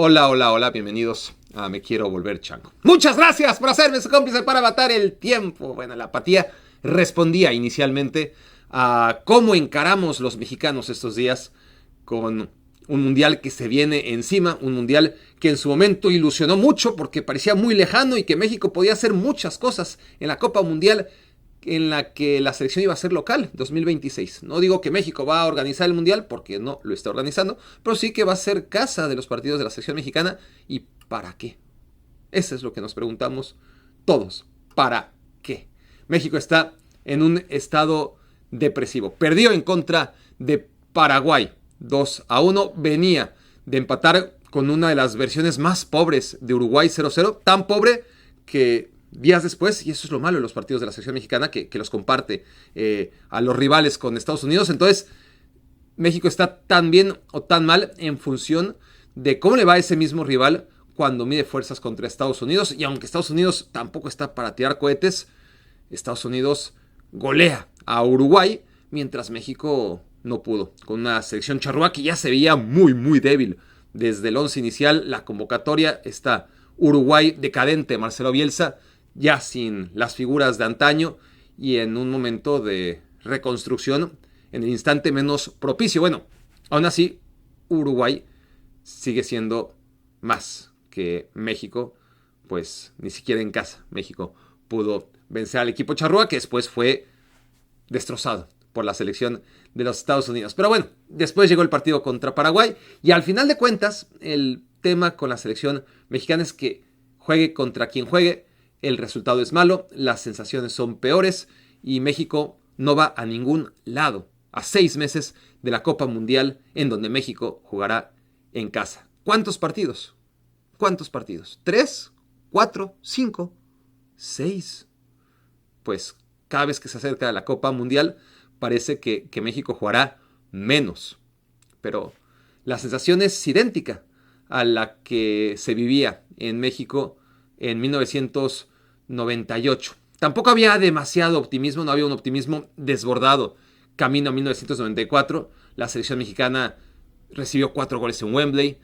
Hola, hola, hola, bienvenidos a Me Quiero Volver Chango. Muchas gracias por hacerme su cómplice para matar el tiempo. Bueno, la apatía respondía inicialmente a cómo encaramos los mexicanos estos días con un mundial que se viene encima, un mundial que en su momento ilusionó mucho porque parecía muy lejano y que México podía hacer muchas cosas en la Copa Mundial en la que la selección iba a ser local, 2026. No digo que México va a organizar el Mundial, porque no lo está organizando, pero sí que va a ser casa de los partidos de la selección mexicana. ¿Y para qué? Eso es lo que nos preguntamos todos. ¿Para qué? México está en un estado depresivo. Perdió en contra de Paraguay 2-1. Venía de empatar con una de las versiones más pobres de Uruguay 0-0. Tan pobre que días después, y eso es lo malo de los partidos de la selección mexicana, que los comparte a los rivales con Estados Unidos. Entonces, México está tan bien o tan mal en función de cómo le va a ese mismo rival cuando mide fuerzas contra Estados Unidos. Y aunque Estados Unidos tampoco está para tirar cohetes, Estados Unidos golea a Uruguay, mientras México no pudo, con una selección charrúa que ya se veía muy, muy débil. Desde el once inicial, la convocatoria está Uruguay decadente, Marcelo Bielsa, ya sin las figuras de antaño y en un momento de reconstrucción en el instante menos propicio. Bueno, aún así, Uruguay sigue siendo más que México, pues ni siquiera en casa México pudo vencer al equipo charrúa, que después fue destrozado por la selección de los Estados Unidos. Pero bueno, después llegó el partido contra Paraguay y al final de cuentas, el tema con la selección mexicana es que juegue contra quien juegue, el resultado es malo, las sensaciones son peores y México no va a ningún lado. A 6 meses de la Copa Mundial en donde México jugará en casa. ¿Cuántos partidos? ¿Cuántos partidos? ¿3? ¿4? ¿5? ¿6? Pues cada vez que se acerca la Copa Mundial parece que México jugará menos. Pero la sensación es idéntica a la que se vivía en México en 1998. Tampoco había demasiado optimismo, no había un optimismo desbordado. Camino a 1994, la selección mexicana recibió 4 goles en Wembley.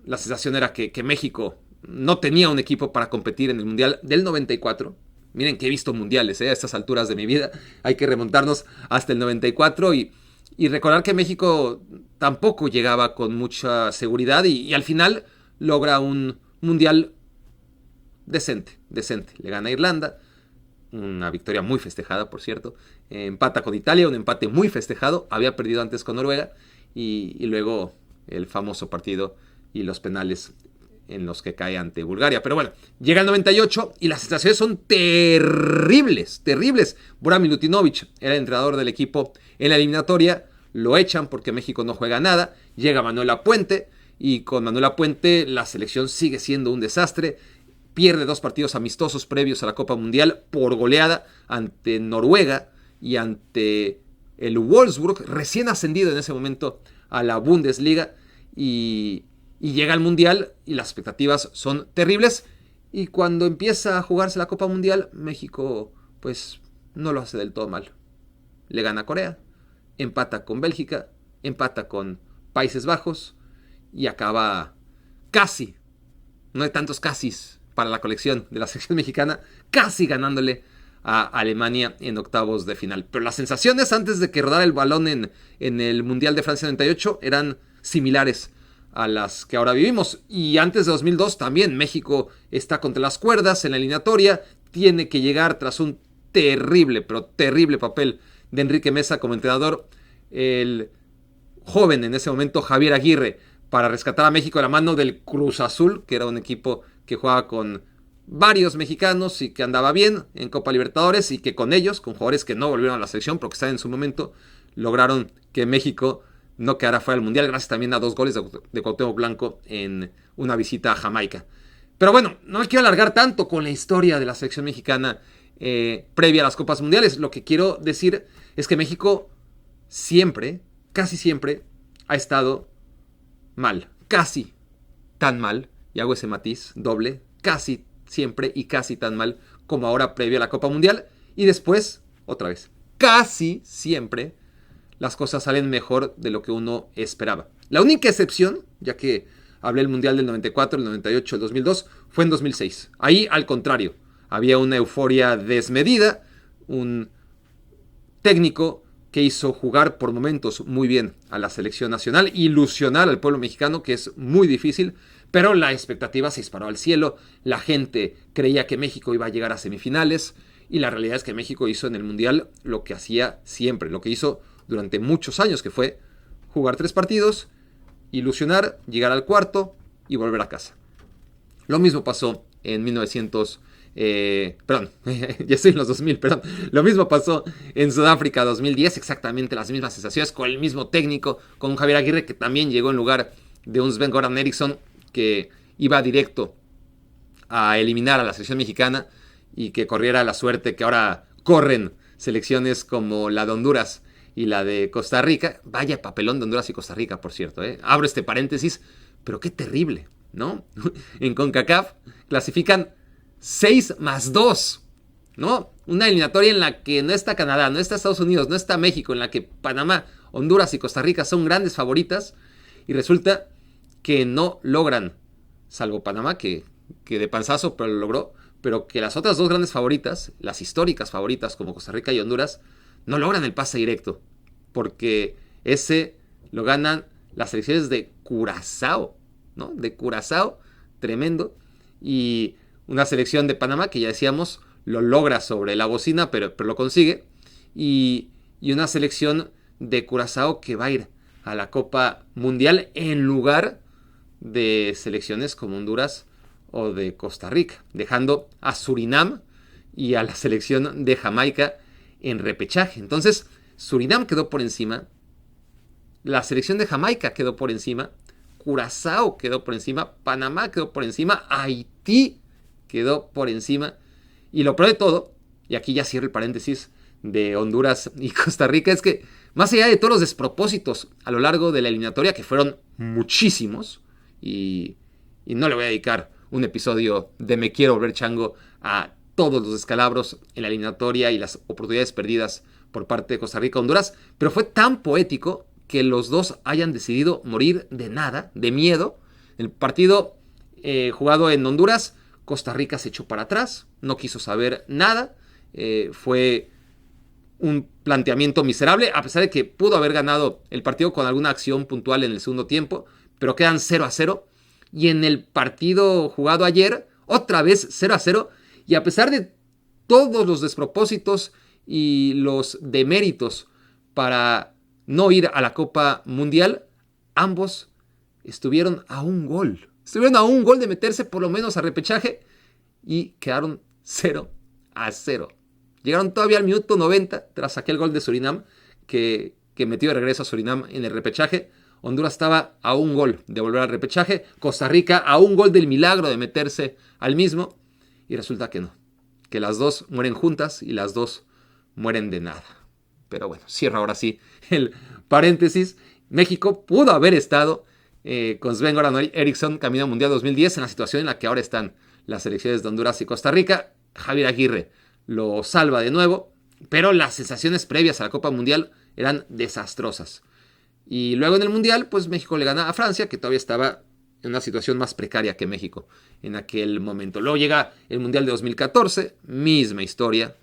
La sensación era que México no tenía un equipo para competir en el Mundial del 94. Miren que he visto mundiales a estas alturas de mi vida. Hay que remontarnos hasta el 94 y recordar que México tampoco llegaba con mucha seguridad y al final logra un mundial decente. Le gana a Irlanda, una victoria muy festejada, por cierto. Empata con Italia, un empate muy festejado. Había perdido antes con Noruega y luego el famoso partido y los penales en los que cae ante Bulgaria. Pero bueno, llega el 98 y las sensaciones son terribles. Bora Milutinovic era el entrenador del equipo en la eliminatoria. Lo echan porque México no juega nada. Llega Manuel Lapuente y con Manuel Lapuente la selección sigue siendo un desastre. Pierde 2 partidos amistosos previos a la Copa Mundial por goleada ante Noruega y ante el Wolfsburg, recién ascendido en ese momento a la Bundesliga. Y llega al Mundial y las expectativas son terribles. Y cuando empieza a jugarse la Copa Mundial, México pues no lo hace del todo mal. Le gana a Corea, empata con Bélgica, empata con Países Bajos y acaba casi, no hay tantos casis para la colección de la selección mexicana, casi ganándole a Alemania en octavos de final. Pero las sensaciones antes de que rodara el balón en el Mundial de Francia 98 eran similares a las que ahora vivimos. Y antes de 2002 también México está contra las cuerdas en la eliminatoria, tiene que llegar tras un terrible, pero terrible papel de Enrique Mesa como entrenador, el joven en ese momento Javier Aguirre, para rescatar a México de la mano del Cruz Azul, que era un equipo que jugaba con varios mexicanos y que andaba bien en Copa Libertadores y que con ellos, con jugadores que no volvieron a la selección porque estaban en su momento, lograron que México no quedara fuera del Mundial, gracias también a 2 goles de Cuauhtémoc Blanco en una visita a Jamaica. Pero bueno, no me quiero alargar tanto con la historia de la selección mexicana previa a las Copas Mundiales. Lo que quiero decir es que México siempre, casi siempre, ha estado mal. Casi tan mal, y hago ese matiz doble, casi siempre y casi tan mal como ahora previo a la Copa Mundial. Y después, otra vez, casi siempre las cosas salen mejor de lo que uno esperaba. La única excepción, ya que hablé del Mundial del 94, el 98, el 2002, fue en 2006. Ahí, al contrario, había una euforia desmedida, un técnico que hizo jugar por momentos muy bien a la selección nacional, ilusionar al pueblo mexicano, que es muy difícil, pero la expectativa se disparó al cielo, la gente creía que México iba a llegar a semifinales, y la realidad es que México hizo en el Mundial lo que hacía siempre, lo que hizo durante muchos años, que fue jugar 3 partidos, ilusionar, llegar al cuarto y volver a casa. Lo mismo pasó en 1900, ya estoy en los 2000, perdón. Lo mismo pasó en Sudáfrica 2010, exactamente las mismas sensaciones, con el mismo técnico, con un Javier Aguirre que también llegó en lugar de un Sven-Göran Eriksson que iba directo a eliminar a la selección mexicana y que corriera la suerte que ahora corren selecciones como la de Honduras y la de Costa Rica. Vaya papelón de Honduras y Costa Rica, por cierto. Abro este paréntesis, pero qué terrible, ¿no? En CONCACAF clasifican 6+2, ¿no? Una eliminatoria en la que no está Canadá, no está Estados Unidos, no está México, en la que Panamá, Honduras y Costa Rica son grandes favoritas, y resulta que no logran, salvo Panamá, que de panzazo pero lo logró, pero que las otras dos grandes favoritas, las históricas favoritas como Costa Rica y Honduras, no logran el pase directo, porque ese lo ganan las selecciones de Curazao, ¿no? De Curazao, tremendo, y una selección de Panamá que ya decíamos lo logra sobre la bocina, pero lo consigue, y una selección de Curazao que va a ir a la Copa Mundial en lugar de selecciones como Honduras o de Costa Rica, dejando a Surinam y a la selección de Jamaica en repechaje. Entonces, Surinam quedó por encima, la selección de Jamaica quedó por encima, Curazao quedó por encima, Panamá quedó por encima, Haití quedó por encima, y lo peor de todo, y aquí ya cierro el paréntesis de Honduras y Costa Rica, es que más allá de todos los despropósitos a lo largo de la eliminatoria, que fueron muchísimos, y no le voy a dedicar un episodio de Me Quiero Volver Chango a todos los descalabros en la eliminatoria y las oportunidades perdidas por parte de Costa Rica y Honduras, pero fue tan poético que los dos hayan decidido morir de nada, de miedo. El partido jugado en Honduras, Costa Rica se echó para atrás, no quiso saber nada, fue un planteamiento miserable, a pesar de que pudo haber ganado el partido con alguna acción puntual en el segundo tiempo, pero quedan 0-0, y en el partido jugado ayer, otra vez 0-0, y a pesar de todos los despropósitos y los deméritos para no ir a la Copa Mundial, ambos estuvieron a un gol. Estuvieron a un gol de meterse por lo menos a repechaje y quedaron 0-0. Llegaron todavía al minuto 90 tras aquel gol de Surinam que metió de regreso a Surinam en el repechaje. Honduras estaba a un gol de volver al repechaje. Costa Rica a un gol del milagro de meterse al mismo. Y resulta que no. Que las dos mueren juntas y las dos mueren de nada. Pero bueno, cierro ahora sí el paréntesis. México pudo haber estado con Sven-Göran Eriksson camino al Mundial 2010 en la situación en la que ahora están las selecciones de Honduras y Costa Rica. Javier Aguirre lo salva de nuevo, pero las sensaciones previas a la Copa Mundial eran desastrosas. Y luego en el Mundial, pues México le gana a Francia, que todavía estaba en una situación más precaria que México en aquel momento. Luego llega el Mundial de 2014, misma historia,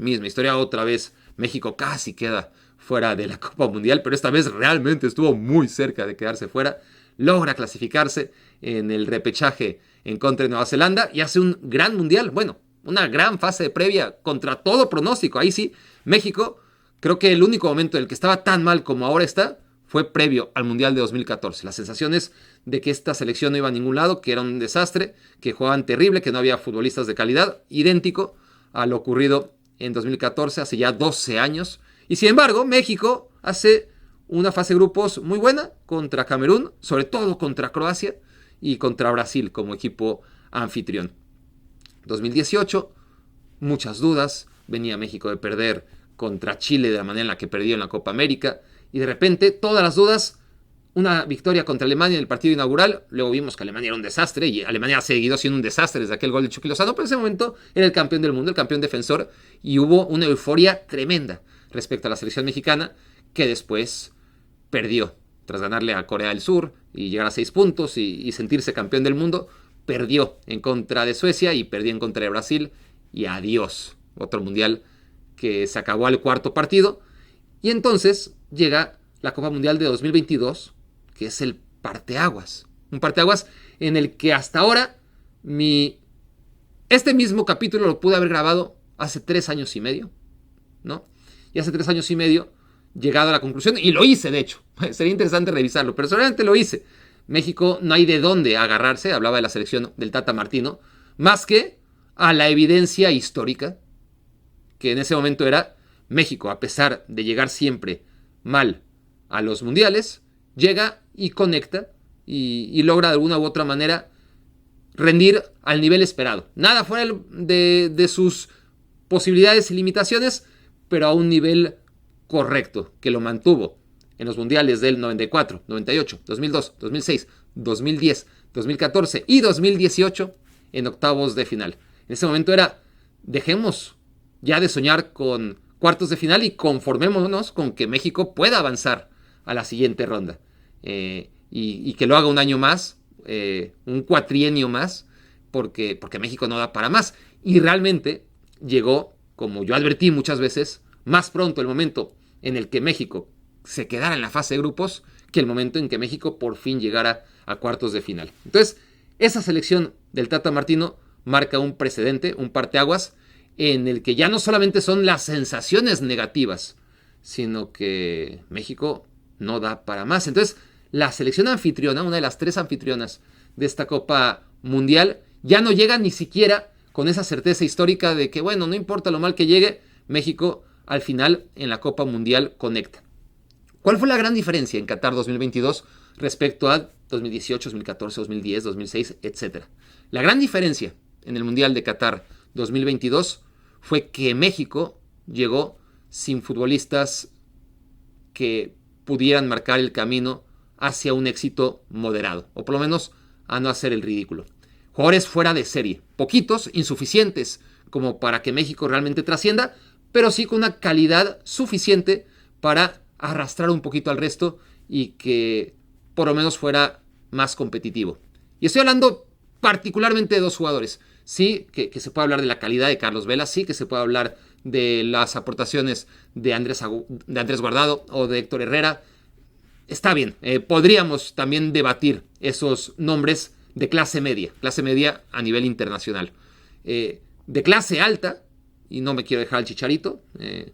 otra vez México casi queda fuera de la Copa Mundial, pero esta vez realmente estuvo muy cerca de quedarse fuera. Logra clasificarse en el repechaje en contra de Nueva Zelanda y hace un gran Mundial, bueno, una gran fase de previa contra todo pronóstico. Ahí sí, México, creo que el único momento en el que estaba tan mal como ahora está, fue previo al Mundial de 2014. Las sensaciones de que esta selección no iba a ningún lado, que era un desastre, que jugaban terrible, que no había futbolistas de calidad, idéntico a lo ocurrido en 2014, hace ya 12 años. Y sin embargo, México hace una fase de grupos muy buena contra Camerún, sobre todo contra Croacia y contra Brasil como equipo anfitrión. 2018, muchas dudas, venía México de perder contra Chile de la manera en la que perdió en la Copa América, y de repente todas las dudas, una victoria contra Alemania en el partido inaugural, luego vimos que Alemania era un desastre, y Alemania ha seguido siendo un desastre desde aquel gol de Chucky Lozano, pero en ese momento era el campeón del mundo, el campeón defensor, y hubo una euforia tremenda respecto a la selección mexicana, que después perdió tras ganarle a Corea del Sur y llegar a 6 puntos y sentirse campeón del mundo, perdió en contra de Suecia y perdió en contra de Brasil. Y adiós, otro mundial que se acabó al cuarto partido. Y entonces llega la Copa Mundial de 2022, que es el parteaguas. Un parteaguas en el que hasta ahora este mismo capítulo lo pude haber grabado hace 3 años y medio, ¿no? Y hace 3 años y medio, llegado a la conclusión, y lo hice de hecho, sería interesante revisarlo, pero seguramente lo hice. México no hay de dónde agarrarse, hablaba de la selección del Tata Martino, más que a la evidencia histórica, que en ese momento era México, a pesar de llegar siempre mal a los mundiales, llega y conecta y logra de alguna u otra manera rendir al nivel esperado. Nada fuera de sus posibilidades y limitaciones, pero a un nivel correcto, que lo mantuvo en los mundiales del 94, 98, 2002, 2006, 2010, 2014 y 2018 en octavos de final. En ese momento era, dejemos ya de soñar con cuartos de final y conformémonos con que México pueda avanzar a la siguiente ronda. Y que lo haga un año más, un cuatrienio más, porque México no da para más. Y realmente llegó, como yo advertí muchas veces, más pronto el momento en el que México se quedara en la fase de grupos que el momento en que México por fin llegara a cuartos de final. Entonces, esa selección del Tata Martino marca un precedente, un parteaguas, en el que ya no solamente son las sensaciones negativas, sino que México no da para más. Entonces, la selección anfitriona, una de las 3 anfitrionas de esta Copa Mundial, ya no llega ni siquiera con esa certeza histórica de que, bueno, no importa lo mal que llegue, México al final en la Copa Mundial conecta. ¿Cuál fue la gran diferencia en Qatar 2022 respecto a 2018, 2014, 2010, 2006, etcétera? La gran diferencia en el Mundial de Qatar 2022 fue que México llegó sin futbolistas que pudieran marcar el camino hacia un éxito moderado, o por lo menos a no hacer el ridículo. Jugadores fuera de serie, poquitos, insuficientes, como para que México realmente trascienda, pero sí con una calidad suficiente para arrastrar un poquito al resto y que por lo menos fuera más competitivo. Y estoy hablando particularmente de 2 jugadores. Sí, que se puede hablar de la calidad de Carlos Vela, sí que se puede hablar de las aportaciones de Andrés Guardado o de Héctor Herrera. Está bien, podríamos también debatir esos nombres de clase media a nivel internacional. De clase alta, y no me quiero dejar el chicharito,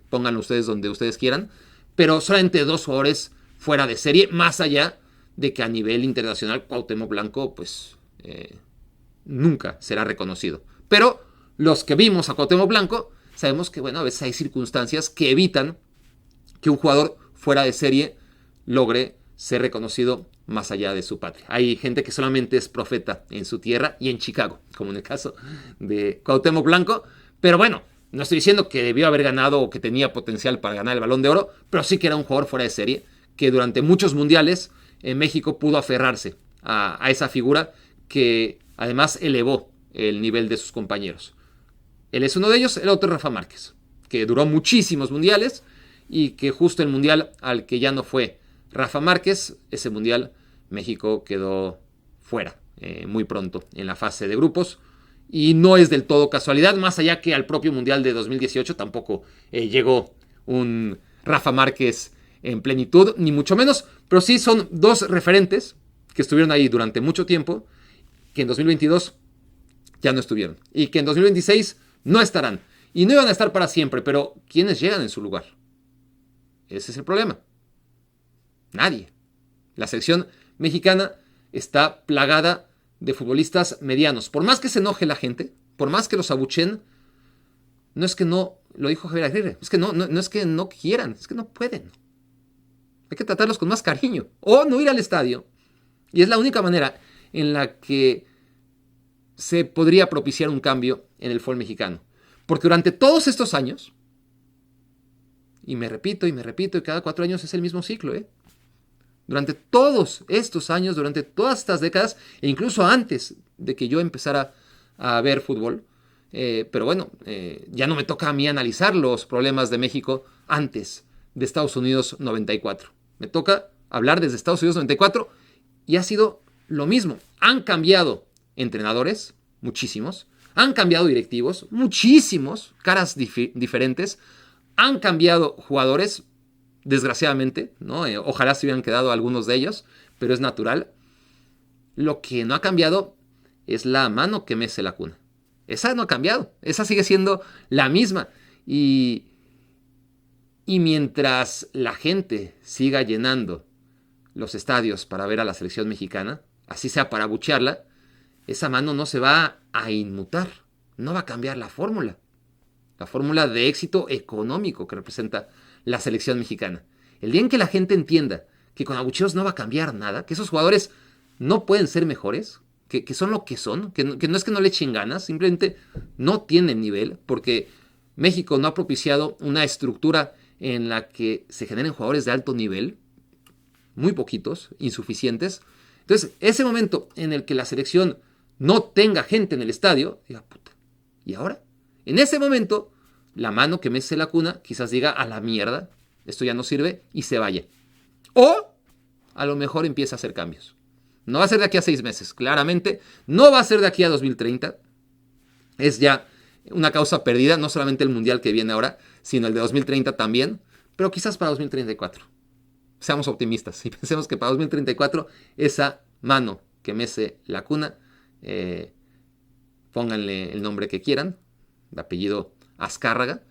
pónganlo ustedes donde ustedes quieran, pero solamente 2 jugadores fuera de serie, más allá de que a nivel internacional Cuauhtémoc Blanco, pues nunca será reconocido. Pero los que vimos a Cuauhtémoc Blanco, sabemos que, bueno, a veces hay circunstancias que evitan que un jugador fuera de serie logre ser reconocido más allá de su patria. Hay gente que solamente es profeta en su tierra y en Chicago, como en el caso de Cuauhtémoc Blanco. Pero bueno, no estoy diciendo que debió haber ganado o que tenía potencial para ganar el Balón de Oro, pero sí que era un jugador fuera de serie que durante muchos mundiales en México pudo aferrarse a esa figura que además elevó el nivel de sus compañeros. Él es uno de ellos, el otro es Rafa Márquez, que duró muchísimos mundiales y que justo el mundial al que ya no fue Rafa Márquez, ese mundial México quedó fuera muy pronto en la fase de grupos. Y no es del todo casualidad, más allá que al propio mundial de 2018 tampoco llegó un Rafa Márquez en plenitud, ni mucho menos, pero sí son 2 referentes que estuvieron ahí durante mucho tiempo, que en 2022 ya no estuvieron, y que en 2026 no estarán, y no iban a estar para siempre, pero ¿quiénes llegan en su lugar? Ese es el problema. Nadie. La selección mexicana está plagada de futbolistas medianos. Por más que se enoje la gente, por más que los abuchen, no es que no, lo dijo Javier Aguirre, es que no es que no quieran, es que no pueden. Hay que tratarlos con más cariño o no ir al estadio. Y es la única manera en la que se podría propiciar un cambio en el fútbol mexicano. Porque durante todos estos años, y me repito, y cada 4 años es el mismo ciclo, durante todos estos años, durante todas estas décadas, e incluso antes de que yo empezara a ver fútbol, pero bueno, ya no me toca a mí analizar los problemas de México antes de Estados Unidos 94. Me toca hablar desde Estados Unidos 94 y ha sido lo mismo. Han cambiado entrenadores, muchísimos. Han cambiado directivos, muchísimos, caras diferentes. Han cambiado jugadores, desgraciadamente, ¿no? Ojalá se hubieran quedado algunos de ellos, pero es natural. Lo que no ha cambiado es la mano que mece la cuna. Esa no ha cambiado, esa sigue siendo la misma. Y mientras la gente siga llenando los estadios para ver a la selección mexicana, así sea para abuchearla, esa mano no se va a inmutar, no va a cambiar la fórmula de éxito económico que representa la selección mexicana. El día en que la gente entienda que con abucheos no va a cambiar nada, que esos jugadores no pueden ser mejores, que son lo que son, que no es que no le echen ganas, simplemente no tienen nivel, porque México no ha propiciado una estructura en la que se generen jugadores de alto nivel, muy poquitos, insuficientes. Entonces, ese momento en el que la selección no tenga gente en el estadio, diga, puta, ¿y ahora? En ese momento, la mano que mece la cuna quizás diga, a la mierda, esto ya no sirve, y se vaya. O, a lo mejor empieza a hacer cambios. No va a ser de aquí a 6 meses, claramente. No va a ser de aquí a 2030. Es ya una causa perdida, no solamente el Mundial que viene ahora, sino el de 2030 también, pero quizás para 2034. Seamos optimistas y pensemos que para 2034 esa mano que mece la cuna, pónganle el nombre que quieran, de apellido Azcárraga,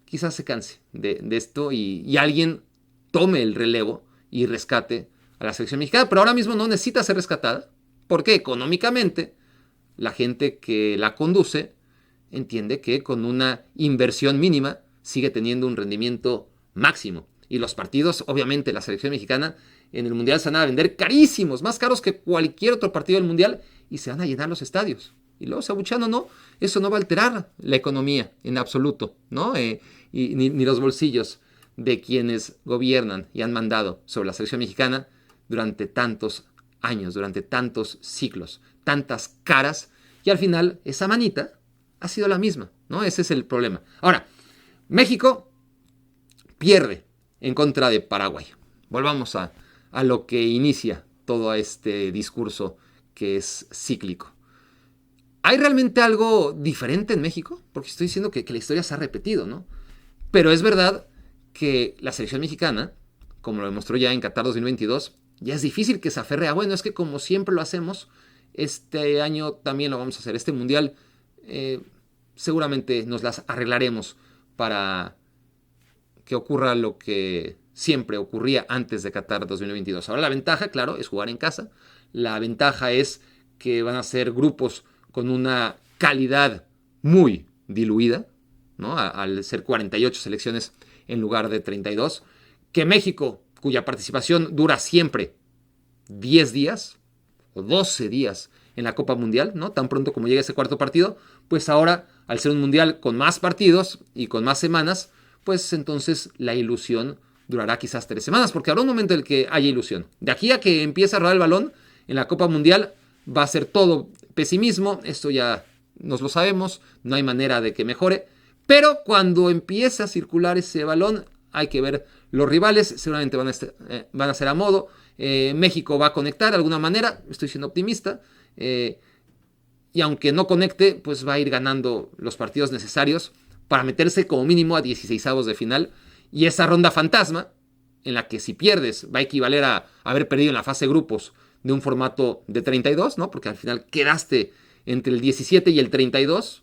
quizás se canse de esto y alguien tome el relevo y rescate a la selección mexicana, pero ahora mismo no necesita ser rescatada, porque económicamente la gente que la conduce entiende que con una inversión mínima sigue teniendo un rendimiento máximo. Y los partidos, obviamente, la selección mexicana en el Mundial se van a vender carísimos, más caros que cualquier otro partido del Mundial, y se van a llenar los estadios. Y luego, se abuchean o no, eso no va a alterar la economía en absoluto, ¿no? Ni los bolsillos de quienes gobiernan y han mandado sobre la selección mexicana durante tantos años, durante tantos ciclos, tantas caras, y al final esa manita ha sido la misma, ¿no? Ese es el problema. Ahora, México pierde en contra de Paraguay. Volvamos a lo que inicia todo este discurso que es cíclico. ¿Hay realmente algo diferente en México? Porque estoy diciendo que la historia se ha repetido, ¿no? Pero es verdad que la selección mexicana, como lo demostró ya en Qatar 2022, ya es difícil que se aferre a, bueno, es que como siempre lo hacemos, este año también lo vamos a hacer. Este mundial seguramente nos las arreglaremos para que ocurra lo que siempre ocurría antes de Qatar 2022. Ahora la ventaja, claro, es jugar en casa. La ventaja es que van a ser grupos con una calidad muy diluida, ¿no? Al ser 48 selecciones en lugar de 32. Que México, cuya participación dura siempre 10 días o 12 días en la Copa Mundial, ¿no? Tan pronto como llegue ese cuarto partido, pues ahora, al ser un mundial con más partidos y con más semanas, pues entonces la ilusión durará quizás 3 semanas, porque habrá un momento en el que haya ilusión. De aquí a que empiece a rodar el balón en la Copa Mundial, va a ser todo pesimismo, esto ya nos lo sabemos, no hay manera de que mejore, pero cuando empiece a circular ese balón, hay que ver los rivales, seguramente van a ser a modo. México va a conectar de alguna manera, estoy siendo optimista, y aunque no conecte, pues va a ir ganando los partidos necesarios para meterse como mínimo a 16avos de final, y esa ronda fantasma, en la que si pierdes va a equivaler a haber perdido en la fase de grupos de un formato de 32, ¿no? Porque al final quedaste entre el 17 y el 32,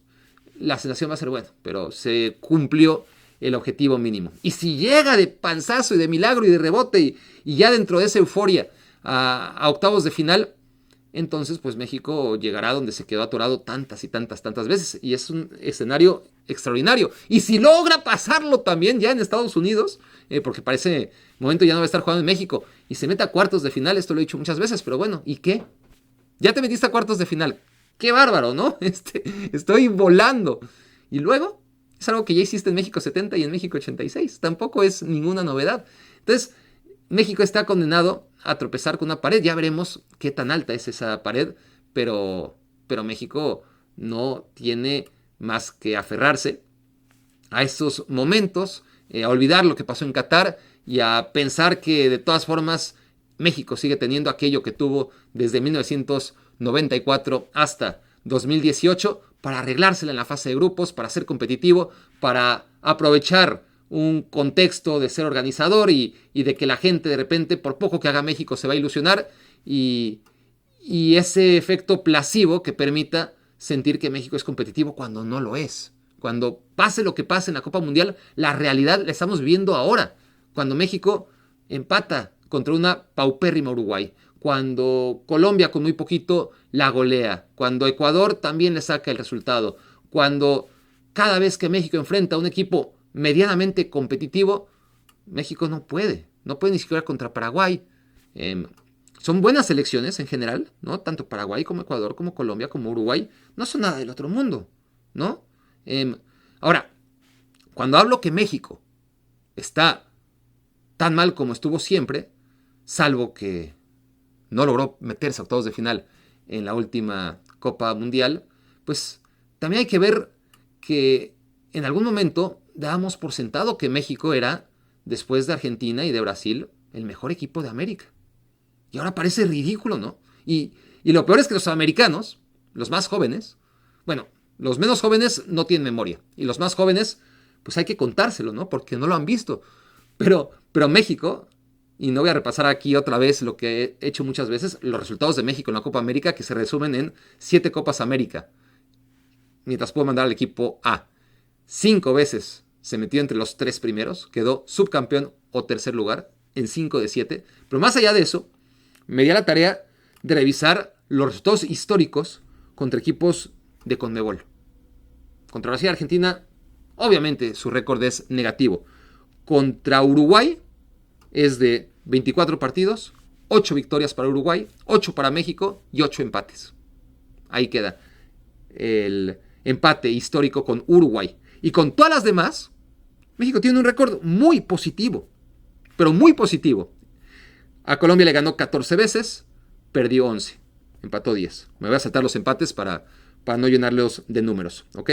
la sensación va a ser buena, pero se cumplió el objetivo mínimo. Y si llega de panzazo y de milagro y de rebote y ya dentro de esa euforia a octavos de final, entonces pues México llegará donde se quedó atorado tantas y tantas veces, y es un escenario extraordinario. Y si logra pasarlo también ya en Estados Unidos, porque para ese momento ya no va a estar jugando en México, y se mete a cuartos de final, esto lo he dicho muchas veces, pero bueno, ¿y qué? Ya te metiste a cuartos de final, qué bárbaro, ¿no? Estoy volando. Y luego, es algo que ya hiciste en México 70 y en México 86, tampoco es ninguna novedad. Entonces, México está condenado a tropezar con una pared, ya veremos qué tan alta es esa pared, pero México no tiene más que aferrarse a estos momentos, a olvidar lo que pasó en Qatar y a pensar que de todas formas México sigue teniendo aquello que tuvo desde 1994 hasta 2018 para arreglársela en la fase de grupos, para ser competitivo, para aprovechar un contexto de ser organizador y de que la gente de repente, por poco que haga México, se va a ilusionar y ese efecto placebo que permita sentir que México es competitivo cuando no lo es. Cuando pase lo que pase en la Copa Mundial, la realidad la estamos viendo ahora. Cuando México empata contra una paupérrima Uruguay, cuando Colombia con muy poquito la golea, cuando Ecuador también le saca el resultado, cuando cada vez que México enfrenta a un equipo medianamente competitivo, México no puede ni siquiera contra Paraguay. Son buenas selecciones en general, ¿no? Tanto Paraguay como Ecuador, como Colombia, como Uruguay, no son nada del otro mundo, ¿no? Ahora, cuando hablo que México está tan mal como estuvo siempre, salvo que no logró meterse a octavos de final en la última Copa Mundial, pues también hay que ver que en algún momento dábamos por sentado que México era, después de Argentina y de Brasil, el mejor equipo de América. Y ahora parece ridículo, ¿no? Y lo peor es que los americanos, los más jóvenes, bueno, los menos jóvenes no tienen memoria. Y los más jóvenes, pues hay que contárselo, ¿no? Porque no lo han visto. Pero México, y no voy a repasar aquí otra vez lo que he hecho muchas veces, los resultados de México en la Copa América, que se resumen en 7 Copas América. Mientras puedo mandar al equipo A. 5 veces se metió entre los 3 primeros, quedó subcampeón o tercer lugar en 5 de 7. Pero más allá de eso, me di a la tarea de revisar los resultados históricos contra equipos de CONMEBOL. Contra Brasil y Argentina, obviamente su récord es negativo. Contra Uruguay es de 24 partidos, 8 victorias para Uruguay, 8 para México y 8 empates. Ahí queda el empate histórico con Uruguay. Y con todas las demás, México tiene un récord muy positivo, pero muy positivo. A Colombia le ganó 14 veces, perdió 11, empató 10. Me voy a saltar los empates para no llenarlos de números, ¿ok?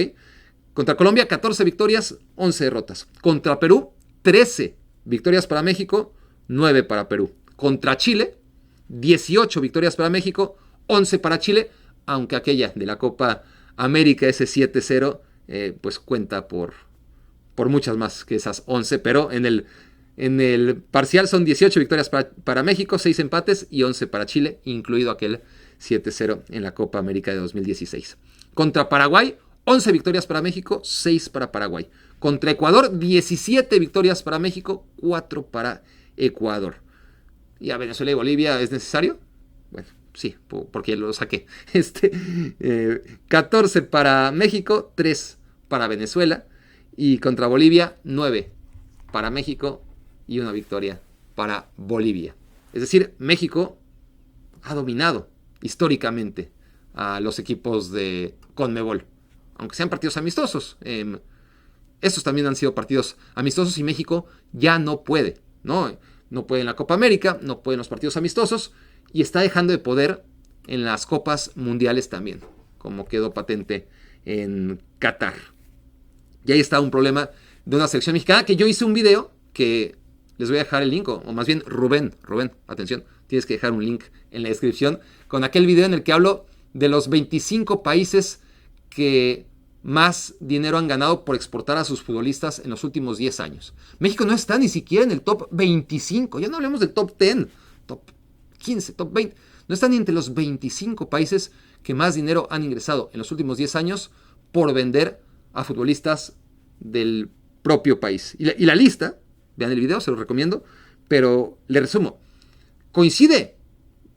Contra Colombia, 14 victorias, 11 derrotas. Contra Perú, 13 victorias para México, 9 para Perú. Contra Chile, 18 victorias para México, 11 para Chile, aunque aquella de la Copa América, ese 7-0, pues cuenta por muchas más que esas 11, pero en el parcial son 18 victorias para México, 6 empates y 11 para Chile, incluido aquel 7-0 en la Copa América de 2016. Contra Paraguay, 11 victorias para México, 6 para Paraguay. Contra Ecuador, 17 victorias para México, 4 para Ecuador. ¿Y a Venezuela y Bolivia es necesario? Bueno, sí, porque lo saqué. 14 para México, 3 para Venezuela. Y contra Bolivia, 9 para México y una victoria para Bolivia. Es decir, México ha dominado históricamente a los equipos de CONMEBOL, aunque sean partidos amistosos. Estos también han sido partidos amistosos y México ya no puede, ¿no? No puede en la Copa América, no puede en los partidos amistosos y está dejando de poder en las Copas Mundiales también, como quedó patente en Qatar. Y ahí está un problema de una selección mexicana que yo hice un video que les voy a dejar el link, o más bien Rubén, atención, tienes que dejar un link en la descripción con aquel video en el que hablo de los 25 países que más dinero han ganado por exportar a sus futbolistas en los últimos 10 años. México no está ni siquiera en el top 25, ya no hablemos del top 10, top 15, top 20, no está ni entre los 25 países que más dinero han ingresado en los últimos 10 años por vender a futbolistas del propio país. Y la lista, vean el video, se los recomiendo, pero le resumo, coincide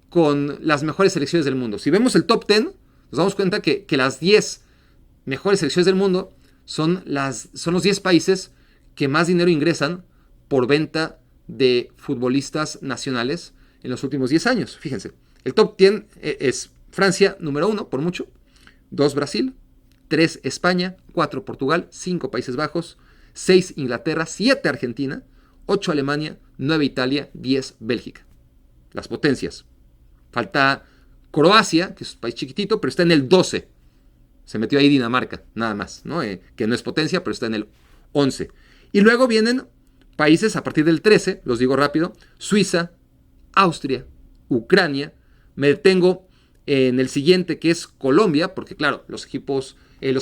con las mejores selecciones del mundo. Si vemos el top 10, nos damos cuenta que las 10 mejores selecciones del mundo son los 10 países que más dinero ingresan por venta de futbolistas nacionales en los últimos 10 años. Fíjense, el top 10 es Francia, número 1, por mucho, 2 Brasil, 3 España, 4 Portugal, 5 Países Bajos, 6 Inglaterra, 7 Argentina, 8 Alemania, 9 Italia, 10 Bélgica. Las potencias. Falta Croacia, que es un país chiquitito, pero está en el 12. Se metió ahí Dinamarca, nada más, ¿no? Que no es potencia, pero está en el 11. Y luego vienen países a partir del 13, los digo rápido: Suiza, Austria, Ucrania. Me detengo en el siguiente, que es Colombia, porque claro, los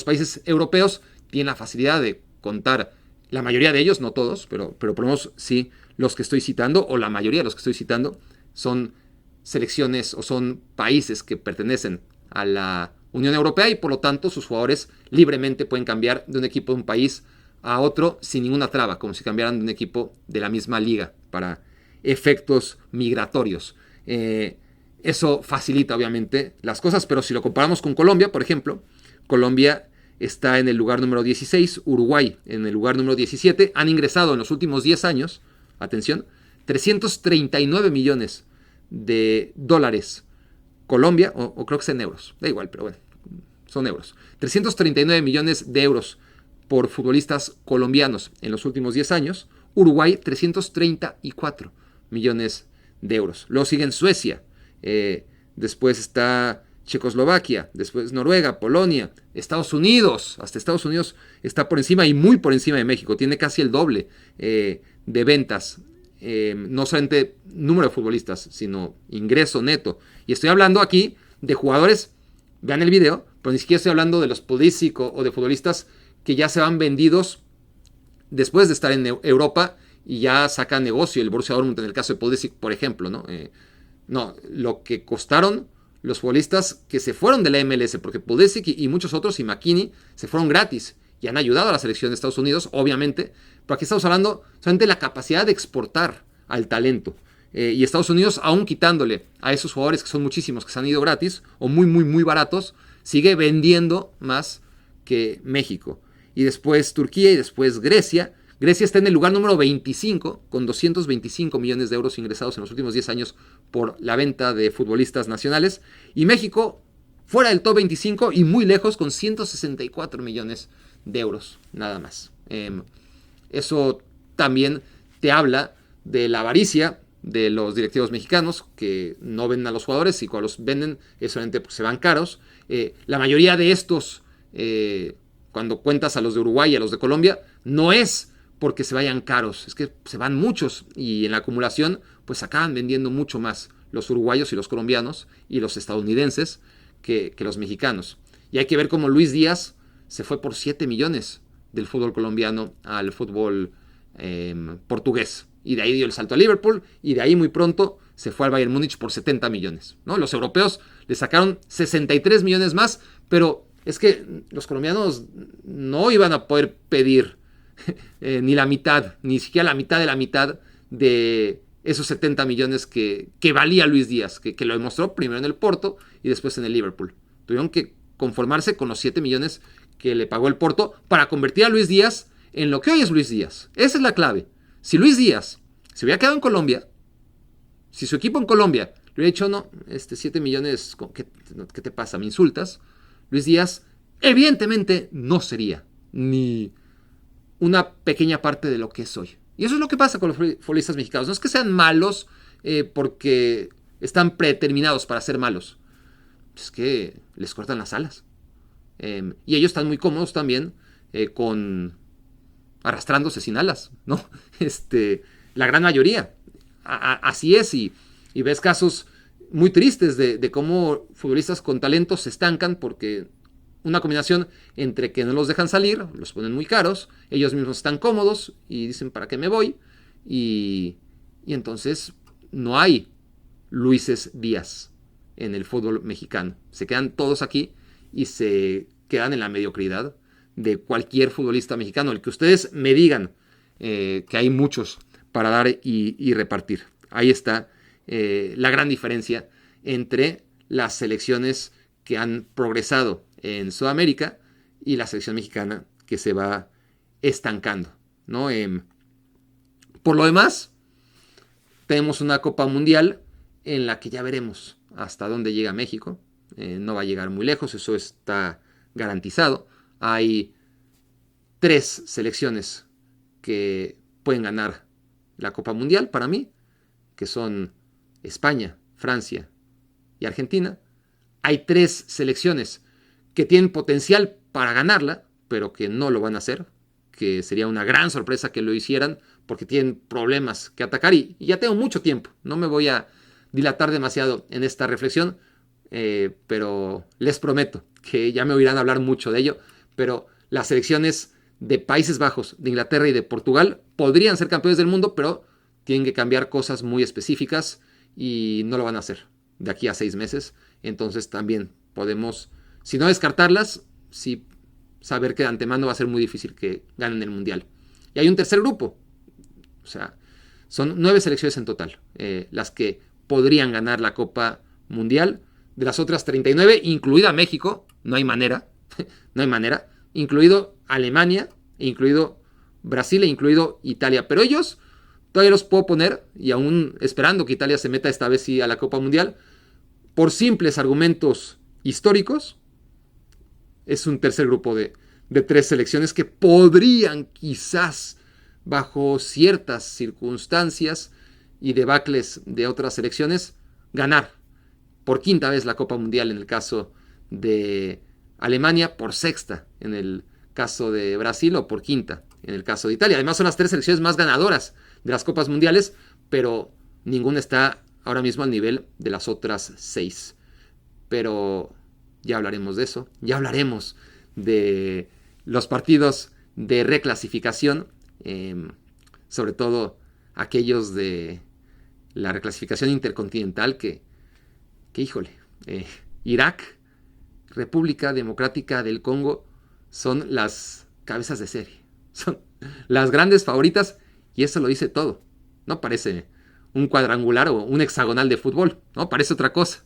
países europeos tienen la facilidad de contar, la mayoría de ellos, no todos, pero por lo menos sí, los que estoy citando, o la mayoría de los que estoy citando, son selecciones o son países que pertenecen a la Unión Europea y por lo tanto sus jugadores libremente pueden cambiar de un equipo de un país a otro sin ninguna traba, como si cambiaran de un equipo de la misma liga para efectos migratorios. Eso facilita obviamente las cosas, pero si lo comparamos con Colombia, por ejemplo, Colombia está en el lugar número 16, Uruguay en el lugar número 17, han ingresado en los últimos 10 años, atención, 339 millones de dólares. Colombia, o creo que es en euros, da igual, pero bueno, son euros. 339 millones de euros por futbolistas colombianos en los últimos 10 años. Uruguay, 334 millones de euros. Luego siguen Suecia, después está Checoslovaquia, después Noruega, Polonia, Estados Unidos. Hasta Estados Unidos está por encima y muy por encima de México. Tiene casi el doble de ventas. No solamente número de futbolistas, sino ingreso neto. Y estoy hablando aquí de jugadores, vean el video, pero ni siquiera estoy hablando de los Pulisic o de futbolistas que ya se van vendidos después de estar en Europa y ya sacan negocio. El Borussia Dortmund en el caso de Pulisic, por ejemplo, ¿no? No, lo que costaron los futbolistas que se fueron de la MLS, porque Pulisic y muchos otros, y McKinney, se fueron gratis y han ayudado a la selección de Estados Unidos, obviamente, pero aquí estamos hablando solamente de la capacidad de exportar al talento. Y Estados Unidos, aún quitándole a esos jugadores que son muchísimos, que se han ido gratis o muy, muy, muy baratos, sigue vendiendo más que México. Y después Turquía y después Grecia. Grecia está en el lugar número 25, con 225 millones de euros ingresados en los últimos 10 años por la venta de futbolistas nacionales. Y México, fuera del top 25 y muy lejos, con 164 millones de euros, nada más. Eso también te habla de la avaricia de los directivos mexicanos, que no venden a los jugadores y cuando los venden es solamente porque se van caros. La mayoría de estos, cuando cuentas a los de Uruguay y a los de Colombia, no es porque se vayan caros, es que se van muchos y en la acumulación pues acaban vendiendo mucho más los uruguayos y los colombianos y los estadounidenses que los mexicanos. Y hay que ver cómo Luis Díaz se fue por 7 millones del fútbol colombiano al fútbol portugués. Y de ahí dio el salto a Liverpool y de ahí muy pronto se fue al Bayern Múnich por 70 millones. ¿No? Los europeos le sacaron 63 millones más, pero es que los colombianos no iban a poder pedir ni la mitad, ni siquiera la mitad de esos 70 millones que valía Luis Díaz, que lo demostró primero en el Porto y después en el Liverpool. Tuvieron que conformarse con los 7 millones que le pagó el Porto para convertir a Luis Díaz en lo que hoy es Luis Díaz. Esa es la clave. Si Luis Díaz se hubiera quedado en Colombia, si su equipo en Colombia le hubiera dicho, no, 7 millones, ¿qué te pasa? ¿Me insultas? Luis Díaz evidentemente no sería ni una pequeña parte de lo que es hoy. Y eso es lo que pasa con los futbolistas mexicanos. No es que sean malos porque están predeterminados para ser malos. Es que les cortan las alas. Y ellos están muy cómodos también con arrastrándose sin alas, ¿no? La gran mayoría. Así es. Y ves casos muy tristes de cómo futbolistas con talento se estancan porque una combinación entre que no los dejan salir, los ponen muy caros, ellos mismos están cómodos y dicen, ¿para qué me voy? Y entonces no hay Luises Díaz en el fútbol mexicano. Se quedan todos aquí y se quedan en la mediocridad de cualquier futbolista mexicano. El que ustedes me digan que hay muchos para dar y repartir. Ahí está la gran diferencia entre las selecciones que han progresado en Sudamérica y la selección mexicana que se va estancando, ¿no? Por lo demás, tenemos una Copa Mundial en la que ya veremos hasta dónde llega México. No va a llegar muy lejos, eso está garantizado. Hay 3 selecciones que pueden ganar la Copa Mundial para mí, que son España, Francia y Argentina. Hay 3 selecciones que tienen potencial para ganarla, pero que no lo van a hacer, que sería una gran sorpresa que lo hicieran, porque tienen problemas que atacar y ya tengo mucho tiempo. No me voy a dilatar demasiado en esta reflexión, pero les prometo que ya me oirán hablar mucho de ello, pero las selecciones de Países Bajos, de Inglaterra y de Portugal podrían ser campeones del mundo, pero tienen que cambiar cosas muy específicas y no lo van a hacer de aquí a 6 meses. Entonces también podemos, si no descartarlas, sí saber que de antemano va a ser muy difícil que ganen el Mundial. Y hay un tercer grupo, o sea, son 9 selecciones en total, las que podrían ganar la Copa Mundial. De las otras 39, incluida México, no hay manera, no hay manera, incluido Alemania, incluido Brasil e incluido Italia. Pero ellos todavía los puedo poner, y aún esperando que Italia se meta esta vez sí a la Copa Mundial, por simples argumentos históricos, es un tercer grupo de 3 selecciones que podrían quizás, bajo ciertas circunstancias y debacles de otras selecciones, ganar por quinta vez la Copa Mundial en el caso de Alemania, por sexta en el caso de Brasil o por quinta en el caso de Italia. Además son las 3 selecciones más ganadoras de las Copas Mundiales, pero ninguna está ahora mismo al nivel de las otras 6. Pero ya hablaremos de eso, ya hablaremos de los partidos de reclasificación, sobre todo aquellos de la reclasificación intercontinental que híjole, Irak, República Democrática del Congo son las cabezas de serie, son las grandes favoritas y eso lo dice todo. No parece un cuadrangular o un hexagonal de fútbol, no parece otra cosa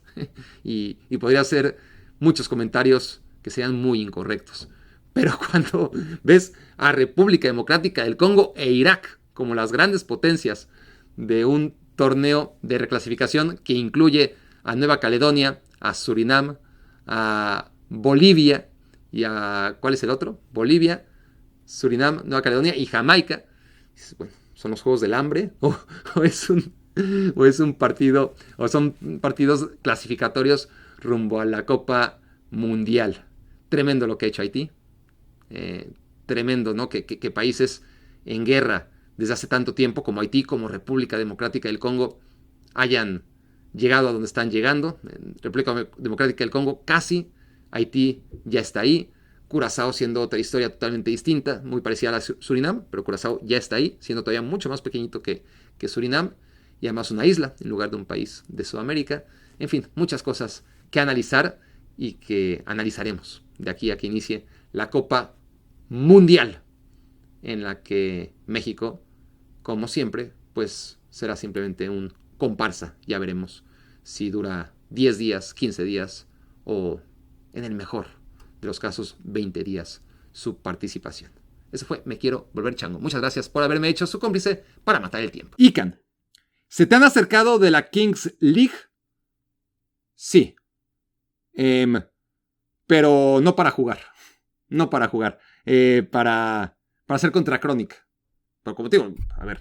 y podría ser muchos comentarios que sean muy incorrectos. Pero cuando ves a República Democrática del Congo e Irak como las grandes potencias de un torneo de reclasificación que incluye a Nueva Caledonia, a Surinam, a Bolivia y a... ¿cuál es el otro? Bolivia, Surinam, Nueva Caledonia y Jamaica. Bueno, ¿son los Juegos del Hambre? ¿O es un partido, o son partidos clasificatorios rumbo a la Copa Mundial? Tremendo lo que ha hecho Haití. Tremendo, ¿no? Que países en guerra desde hace tanto tiempo como Haití, como República Democrática del Congo, hayan llegado a donde están llegando. República Democrática del Congo casi, Haití ya está ahí, Curazao siendo otra historia totalmente distinta, muy parecida a la Surinam, pero Curazao ya está ahí, siendo todavía mucho más pequeñito que Surinam, y además una isla en lugar de un país de Sudamérica. En fin, muchas cosas que analizar y que analizaremos de aquí a que inicie la Copa Mundial, en la que México, como siempre, pues será simplemente un comparsa. Ya veremos si dura 10 días, 15 días o, en el mejor de los casos, 20 días su participación. Eso fue Me Quiero Volver Chango. Muchas gracias por haberme hecho su cómplice para matar el tiempo. Ican, ¿se te han acercado de la Kings League? Sí. Pero no para jugar. No para jugar. Para hacer contra Chronic. Pero como te digo, a ver,